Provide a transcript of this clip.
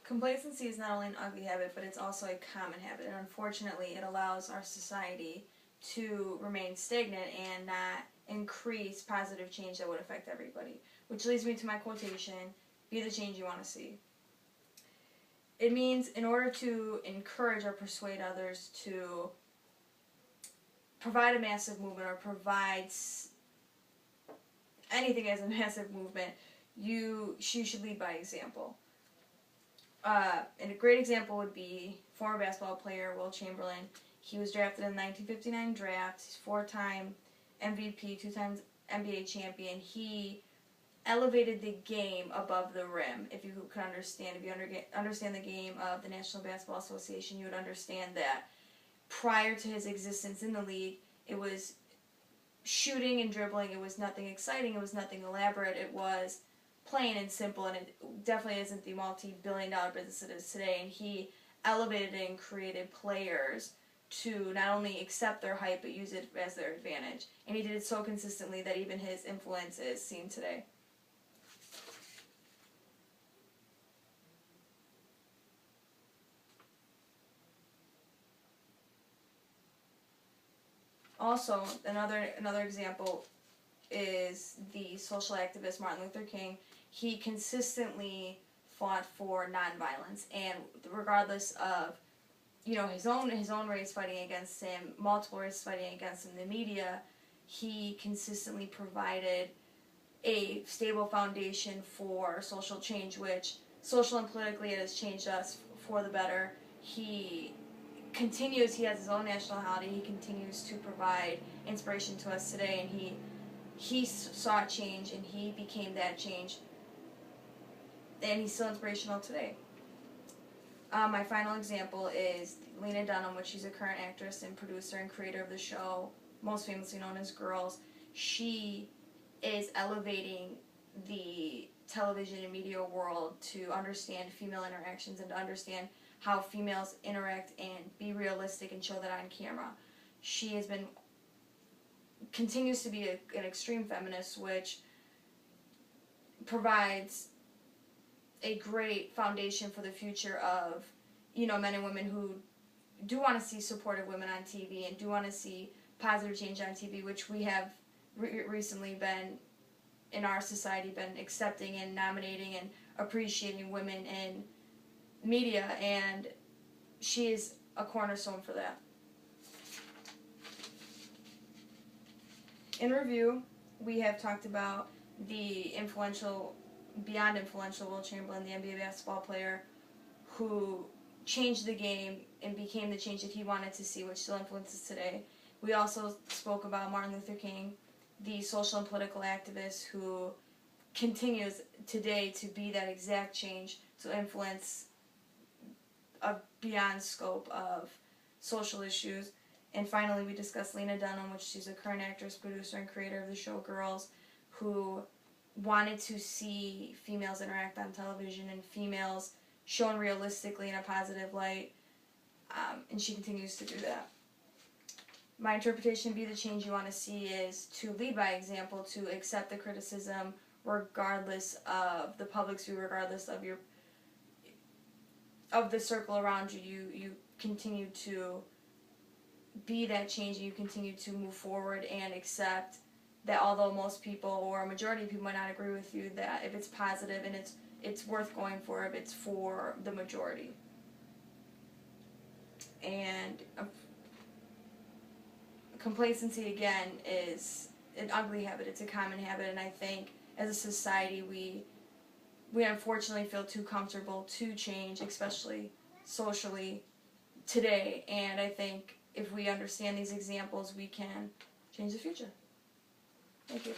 Complacency is not only an ugly habit, but it's also a common habit, and unfortunately it allows our society to remain stagnant and not increase positive change that would affect everybody. Which leads me to my quotation, be the change you want to see. It means in order to encourage or persuade others to provide a massive movement or provide anything as a massive movement, you should lead by example. And a great example would be former basketball player Wilt Chamberlain. He was drafted in the 1959 draft. He's 4-time MVP, 2 times NBA champion. He elevated the game above the rim. If you could understand, if you understand the game of the National Basketball Association, you would understand that prior to his existence in the league, it was shooting and dribbling. It was nothing exciting. It was nothing elaborate. It was plain and simple, and it definitely isn't the multi-billion-dollar business it is today. And he elevated it and created players to not only accept their hype, but use it as their advantage. And he did it so consistently that even his influence is seen today. Also, another example is the social activist Martin Luther King. He consistently fought for nonviolence, and regardless of his own race fighting against him, multiple races fighting against him, the media, he consistently provided a stable foundation for social change, which social and politically it has changed us for the better. He has his own national holiday. He continues to provide inspiration to us today, and he saw change, and he became that change, and he's still inspirational today. My final example is Lena Dunham, which she's a current actress and producer and creator of the show, most famously known as Girls. She is elevating the television and media world to understand female interactions and to understand how females interact and be realistic and show that on camera. She continues to be an extreme feminist, which provides a great foundation for the future of men and women who do want to see supportive women on TV and do want to see positive change on TV, which we have recently been in our society been accepting and nominating and appreciating women in media, and she is a cornerstone for that. In review, we have talked about the beyond influential Wilt Chamberlain, the NBA basketball player who changed the game and became the change that he wanted to see, which still influences today. We also spoke about Martin Luther King, the social and political activist who continues today to be that exact change, to influence a beyond scope of social issues. And finally, we discussed Lena Dunham, which she's a current actress, producer, and creator of the show Girls, who wanted to see females interact on television and females shown realistically in a positive light, and she continues to do that. My interpretation, be the change you want to see, is to lead by example, to accept the criticism regardless of the public's view, regardless of the circle around you. You continue to be that change, and you continue to move forward and accept that although most people or a majority of people might not agree with you, that if it's positive and it's worth going for, if it's for the majority. And complacency, again, is an ugly habit. It's a common habit, and I think as a society we unfortunately feel too comfortable to change, especially socially today. And I think if we understand these examples, we can change the future. Thank you.